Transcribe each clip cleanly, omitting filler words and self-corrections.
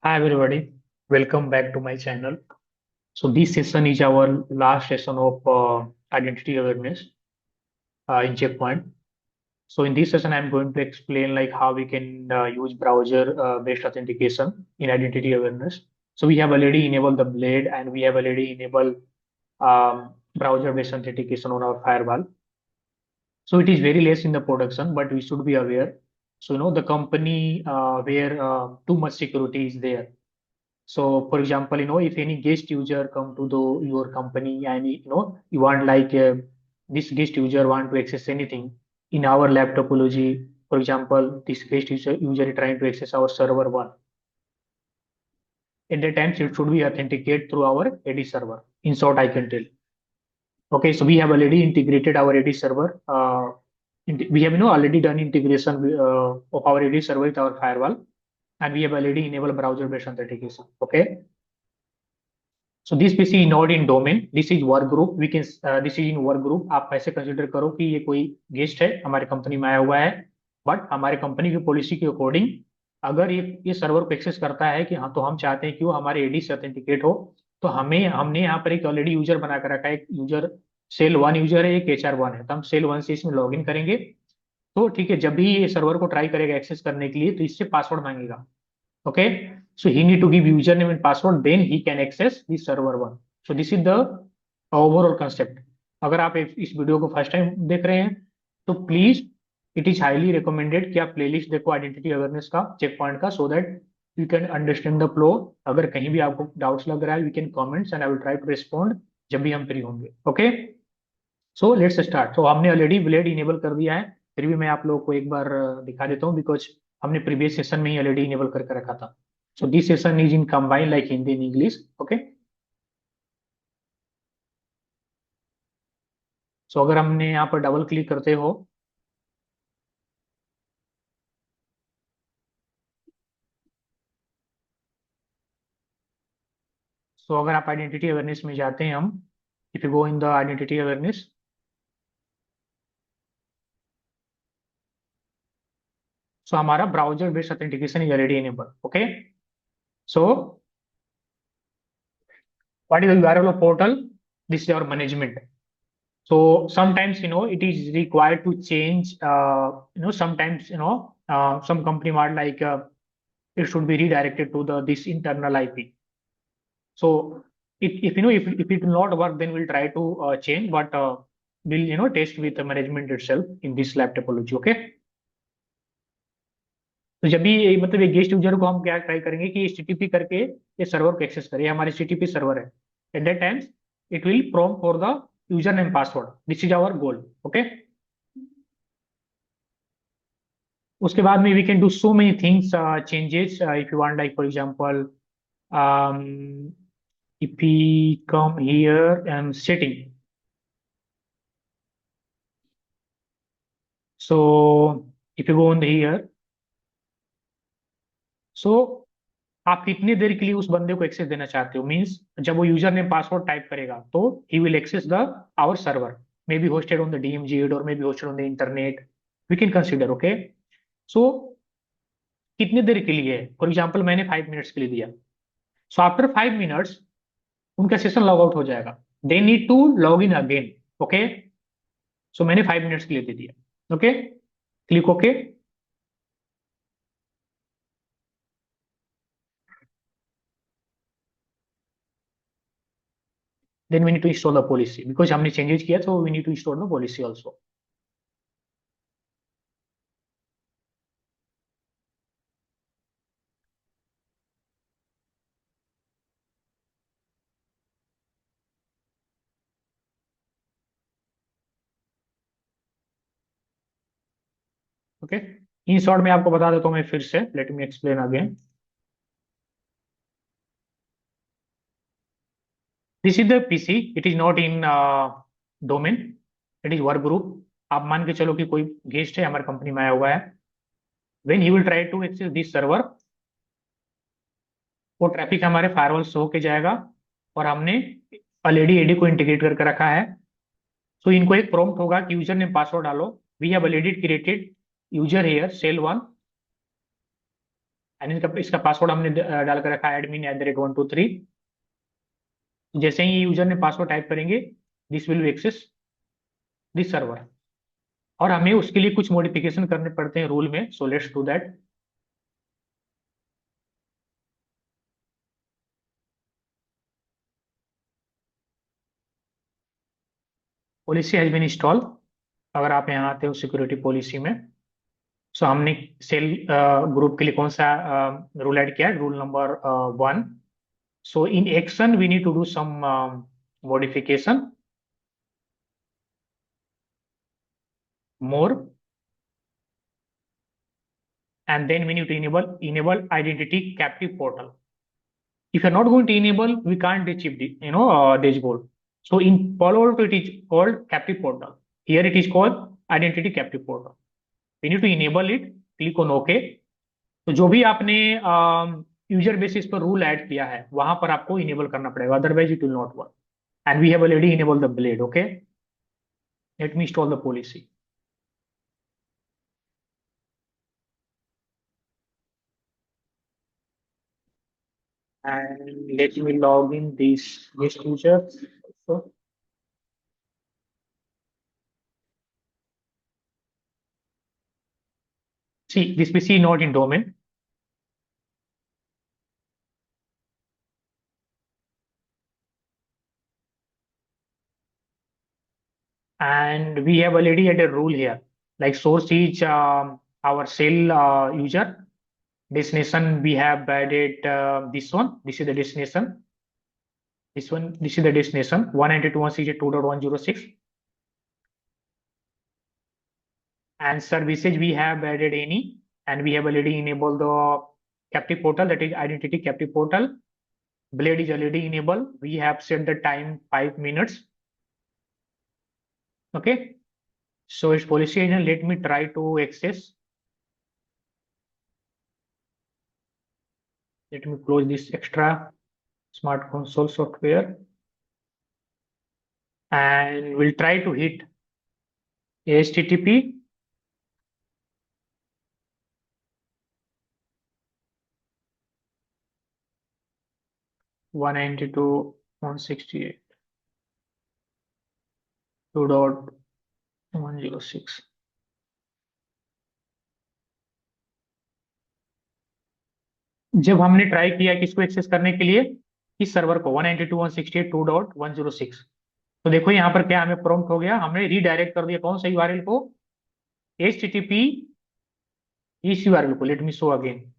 Hi everybody, welcome back to my channel. So this session is our last session of identity awareness in Checkpoint. So in this session, I'm going to explain like how we can use browser based authentication in identity awareness. So we have already enabled the Blade and we have already enabled browser based authentication on our firewall. So it is very less in the production, but we should be aware. So the company where too much security is there. So, for example, if any guest user come to your company and you want like this guest user want to access anything in our lab topology. For example, this guest user is trying to access our server one. At that time, it should be authenticated through our AD server. In short, I can tell. Okay, so we have already integrated our AD server. We have already done integration of our AD server with our firewall, and we have already enabled browser-based authentication. Okay. So this PC is not in domain. This is work group. This is in work group. आप ऐसे consider करो कि ये कोई guest है हमारे company में आया हुआ है, बट हमारे कंपनी की पॉलिसी के अकॉर्डिंग अगर ये सर्वर को एक्सेस करता है कि हाँ तो हम चाहते हैं कि वो हमारे एडी से ऑथेंटिकेट हो, तो हमने यहाँ पर एक ऑलरेडी यूजर बना कर रखा है। एक यूजर सेल वन यूजर है, एक एचआर वन है, तो हम सेल वन से इसमें लॉग इन करेंगे। तो ठीक है, जब भी ये सर्वर को ट्राई करेगा एक्सेस करने के लिए तो इससे पासवर्ड मांगेगा। Okay, so he need to give username and password, then he can access the server one. So this is the overall concept. अगर आप इस वीडियो को फर्स्ट टाइम देख रहे हैं तो please it is highly recommended कि आप प्लेलिस्ट देखो आइडेंटिटी अवेयरनेस का, चेक पॉइंट का, so that you can understand the flow. अगर कहीं भी आपको डाउट्स लग रहा है you can comments and I will try to respond जब भी हम फ्री होंगे। Okay, so let's start. तो हमने ऑलरेडी ब्लेड इनेबल कर दिया है, फिर भी मैं आप लोगों को एक बार दिखा देता हूँ बिकॉज हमने प्रीवियस सेशन में ही ऑलरेडी इनेबल करके रखा था। So this session is in combine like Hindi and English. Okay, so अगर हमने यहाँ पर डबल क्लिक करते हो सो अगर आप आइडेंटिटी अवेयरनेस में जाते हैं, हम if you go in the identity awareness, so हमारा browser based authentication is already enable. Okay, so what is the URL of portal? This is our management. So sometimes it is required to change. Sometimes some company might like it should be redirected to the this internal IP. So if it will not work, then we'll try to change. But we'll test with the management itself in this lab topology. Okay. तो जब भी मतलब ये guest user को हम क्या try करेंगे कि HTTP करके ये सर्वर को एक्सेस करे, हमारे HTTP सर्वर है। At that times it will prompt for the user name password. This is our goal. Okay, उसके बाद में we can do so many things, changes if you want, like for example if we come here and setting, so if you go on here, so आप कितनी देर के लिए उस बंदे को एक्सेस देना चाहते हो, मींस जब वो यूजर नेम पासवर्ड टाइप करेगा तो he will access the our server, may be hosted on the DMZ or may be hosted on the internet, we can consider. Okay, so कितने देर के लिए? फॉर एग्जांपल मैंने 5 minutes के लिए दिया, सो आफ्टर 5 मिनट्स उनका सेशन लॉग आउट हो जाएगा, they need to log in again. Okay, so मैंने 5 मिनट्स के लिए दे दिया। Okay, click okay. Then we need to install the policy because हमने चेंजेस किया, तो we need to install the policy also. Okay, in short में आपको बता देता हूँ मैं फिर से, let me explain again. This is the PC, it is not in domain, it is work group. आप मान के चलो कि कोई गेस्ट है हमारी कंपनी में आया हुआ है, when he will try to access this server, वो ट्रैफिक हमारे फायरवॉल से होके जाएगा और हमने ऑलरेडी एडी को इंटीग्रेट करके रखा है। सो इनको एक प्रॉम्प्ट होगा कि यूजर नेम पासवर्ड डालो। We have already created user here cell one, and इसका पासवर्ड हमने डाल कर रखा है admin@123। जैसे ही यूजर ने पासवर्ड टाइप करेंगे, this will access this server. और हमें उसके लिए कुछ मॉडिफिकेशन करने पड़ते हैं रूल में, so let's do that. Policy has been install. अगर आप यहाँ आते हो सिक्योरिटी पॉलिसी में, सो हमने सेल ग्रुप के लिए कौन सा रूल ऐड किया है, rule number 1। So in action we need to do some modification more, and then we need to enable identity captive portal. If you're not going to enable, we can't achieve the this goal. So in Palo Alto it is called captive portal. Here it is called identity captive portal. We need to enable it. Click on OK. तो जो भी आपने user basis पर rule add किया है वहां पर आपको इनेबल करना पड़ेगा, otherwise it will not work. And we have already enable the blade. Okay, let me install the policy and let me log in this guest user. So see, this PC not in domain, and we have already added a rule here. Like source is our cell user. Destination we have added this one. This is the destination. This one. This is the destination. 192.168.2.106. And services we have added any, and we have already enabled the captive portal, that is identity captive portal. Blade is already enabled. We have set the time 5 minutes. Okay. So it's policy agent. Let me try to access. Let me close this extra smart console software and we'll try to hit HTTP. One 192.168 2.106। जब हमने try किया किसको access करने के लिए, इस server को 192.168.2.106, तो देखो यहाँ पर क्या हमें प्रॉम्प्ट हो गया, हमने रीडायरेक्ट कर दिया कौन सा यूआरएल को, HTTP इस यूआरएल को। Let me show again.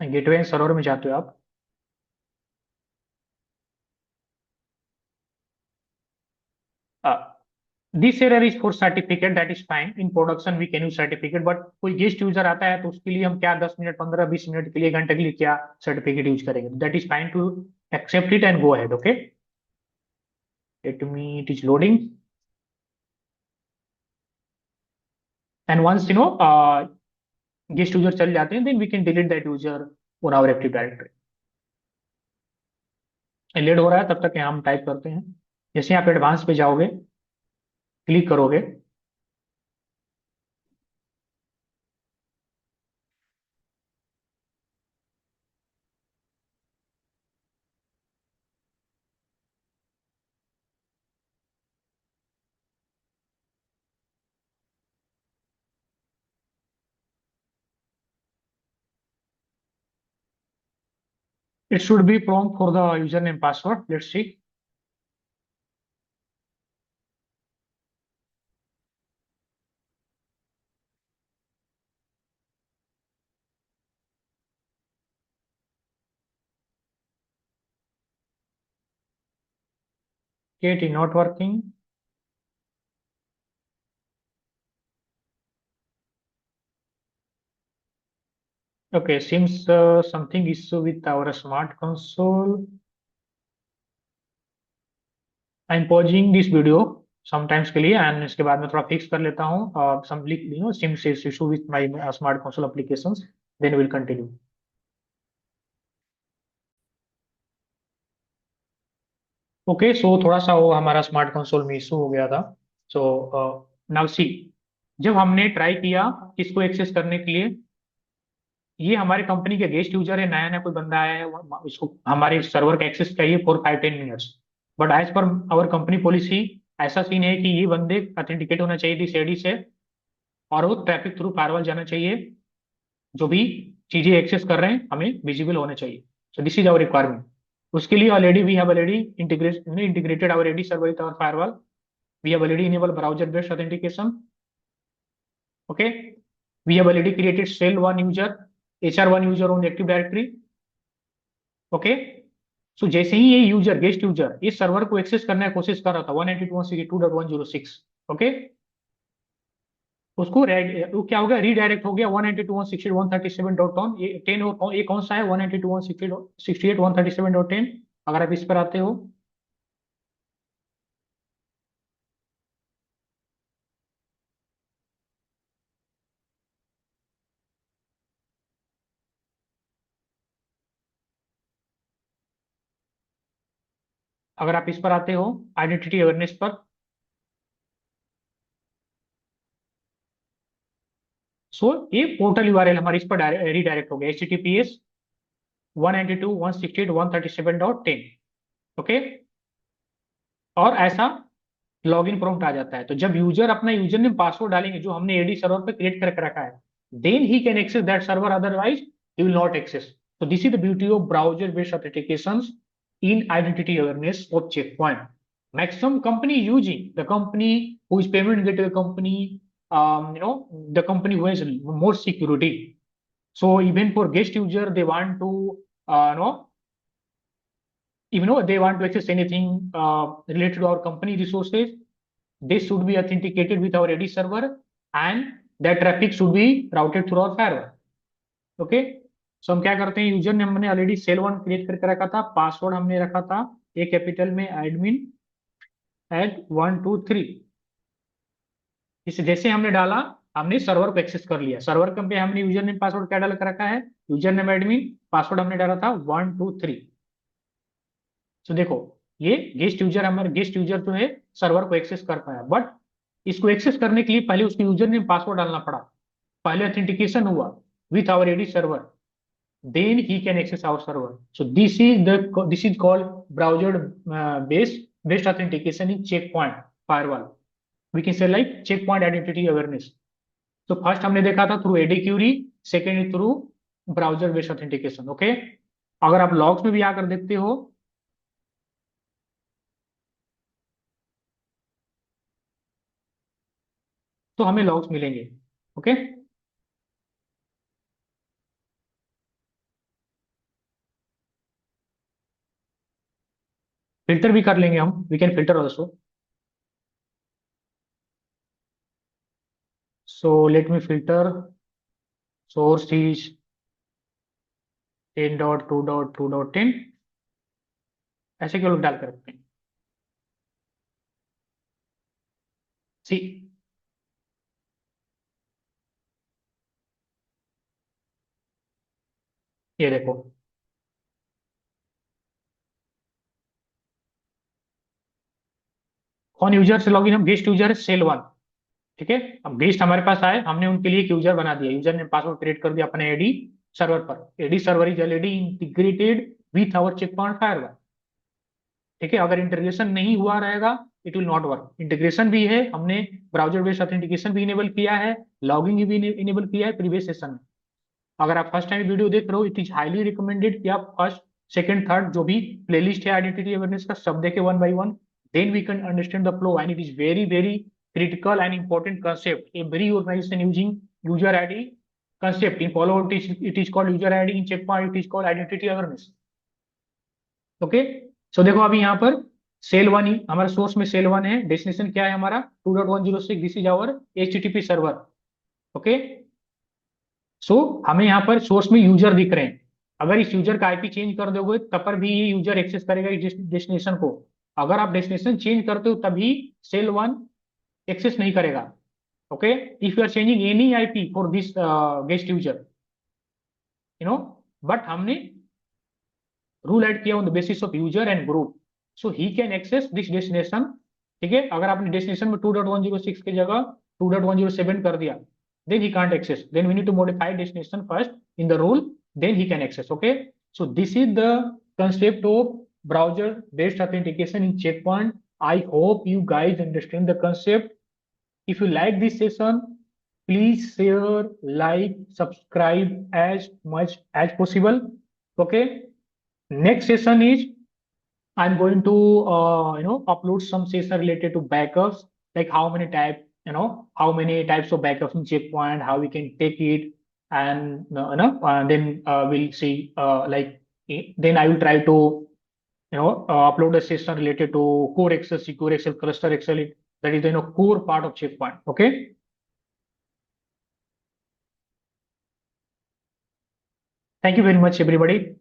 Gateway server में जाते हो आप, this error is for certificate, that is fine. In production we can use certificate, but कोई गेस्ट यूजर आता है तो उसके लिए हम क्या 10 मिनट 15-20 मिनट के लिए, घंटे के लिए क्या सर्टिफिकेट यूज करेंगे। That is fine to accept it and go ahead. Okay, let me, it is loading and once guest user चल जाते हैं then we can delete that user on our active directory. Late हो रहा है तब तक यहाँ हम टाइप करते हैं। जैसे आप एडवांस पे जाओगे, क्लिक करोगे, it should be prompt for the username password. Let's see. Okay, it is not working. Okay, seems something issue with our smart console. I'm pausing this video sometimes के लिए and इसके बाद मैं थोड़ा fix कर लेता हूँ some seems issue with my smart console applications, then we'll continue. Okay, so थोड़ा सा वो हमारा स्मार्ट कंसोल में इशू हो गया था। सो नाउ सी, जब हमने ट्राई किया इसको एक्सेस करने के लिए, ये हमारे कंपनी के गेस्ट यूजर है, नया नया कोई बंदा आया है, इसको हमारे सर्वर का एक्सेस चाहिए for 5-10 minutes. But as per our company policy ऐसा सीन है कि ये बंदे ऑथेंटिकेट होना चाहिए इस आईडी से, और वो ट्रैफिक थ्रू फायरवॉल जाना चाहिए, जो भी चीजें एक्सेस कर रहे हैं हमें विजिबल होना चाहिए। So this is our requirement. उसके लिए already we have already integrated our ID server with our firewall. We have already enabled browser-based authentication. Okay. We have already created shell one user, HR1 user on the Active Directory. Okay. So जैसे ही ये user guest user इस server को access करने की कोशिश कर रहा था 192.168.106, ओके, उसको वो क्या हो गया, रीडायरेक्ट हो गया 192.168.137.10। ये 10 ये कौन सा है 192.168.137.10। अगर आप इस पर आते हो, अगर आप इस पर आते हो आइडेंटिटी अवेयरनेस पर, सो ये पोर्टल यूआरएल हमारे इस पर रीडायरेक्ट हो गया HTTPS 192.168.137.10, ओके। और ऐसा लॉगिन प्रॉम्प्ट आ जाता है। तो जब यूजर अपना यूजर नेम पासवर्ड डालेंगे जो हमने एडी सर्वर पे क्रिएट करके रखा है, then he can access that server, otherwise he will not access. So this is the beauty of browser-based authentications in identity awareness of Checkpoint. Maximum company using the company who is payment gateway company, the company who has more security. So even for guest user, they want to, even though they want to access anything related to our company resources, they should be authenticated with our AD server, and that traffic should be routed through our firewall. Okay. So हम क्या करते हैं, user ने हमने already cell one create करके रखा था, password हमने रखा था ए कैपिटल में एडमिन एट 123। इसे जैसे हमने डाला, हमने सर्वर को एक्सेस कर लिया। सर्वर पे हमने यूजर नेम पासवर्ड क्या डाल कर रखा है, यूजर नेम एडमिन, पासवर्ड हमने डाला था 123। तो देखो ये गेस्ट यूजर, हमारे गेस्ट यूजर जो है सर्वर को एक्सेस कर पाया, बट इसको एक्सेस करने के लिए पहले उसको यूजर नेम पासवर्ड डालना पड़ा। पहले ऑथेंटिकेशन हुआ with our AD server, then he can access our server. So this is called browser based authentication in Checkpoint firewall. We can say like Checkpoint identity awareness. So first हमने देखा था through AD query, second through browser based authentication. Okay. अगर आप logs में भी आकर देखते हो, तो हमें लॉग्स मिलेंगे। ओके। फिल्टर भी कर लेंगे हम, we can filter also. So let me filter source is 10.2.2.10, ऐसे क्यों लोग डाल कर रखते हैं। सी, ये देखो कौन यूजर से लॉगिन, हम गेस्ट यूजर है सेल वन, ठीक है। अब गेस्ट हमारे पास आए, हमने उनके लिए एक यूजर बना दिया, यूजर ने पासवर्ड क्रिएट कर दिया अपने एडी सर्वर पर। AD server is already integrated with our Check Point firewall, ठीक है। अगर इंटीग्रेशन नहीं हुआ रहेगा it will not work. Integration भी है, हमने ब्राउजर बेस्ड ऑथेंटिकेशन भी इनेबल किया है, लॉगिंग भी इनेबल किया है प्रीवियस सेशन में। अगर आप फर्स्ट टाइम वीडियो देख रहे हो, इट इज हाईली रिकमेंडेड कि आप फर्स्ट सेकंड थर्ड जो भी प्लेलिस्ट है आइडेंटिटी अवेयरनेस का सब देखे one by one, then we can understand the flow, and it is very very critical and important concept. Every organization using user ID concept in Palo Alto it is called user ID, in Checkpoint it is called identity awareness. Okay. So देखो अभी यहाँ पर cell one ही हमारा source में cell one है, destination क्या है हमारा 2.106, this is our HTTP server. Okay. So हमें यहाँ पर सोर्स में यूजर दिख रहे हैं। अगर इस यूजर का आईपी चेंज कर दोगे तब पर भी ये यूजर एक्सेस करेगा इस डेस्टिनेशन को। अगर आप डेस्टिनेशन चेंज करते हो तभी सेल वन एक्सेस नहीं करेगा। Okay. If you are changing any IP for this guest user, but हमने रूल ऐड किया on the basis of user and group, so he can access this destination, ठीक है। अगर आपने डेस्टिनेशन में 2.106 की जगह 2.107 कर दिया, then he can't access. Then we need to modify destination first in the rule, then he can access. Okay. So this is the concept of browser based authentication in Checkpoint. I hope you guys understand the concept. If you like this session, please share, like, subscribe as much as possible. Okay. Next session is I'm going to upload some session related to backups, like how many how many types of backups in Checkpoint, how we can take it, and then we'll see then I will try to upload a session related to core Excel, secure Excel, cluster Excel. That is the core part of Checkpoint. Okay. Thank you very much, everybody.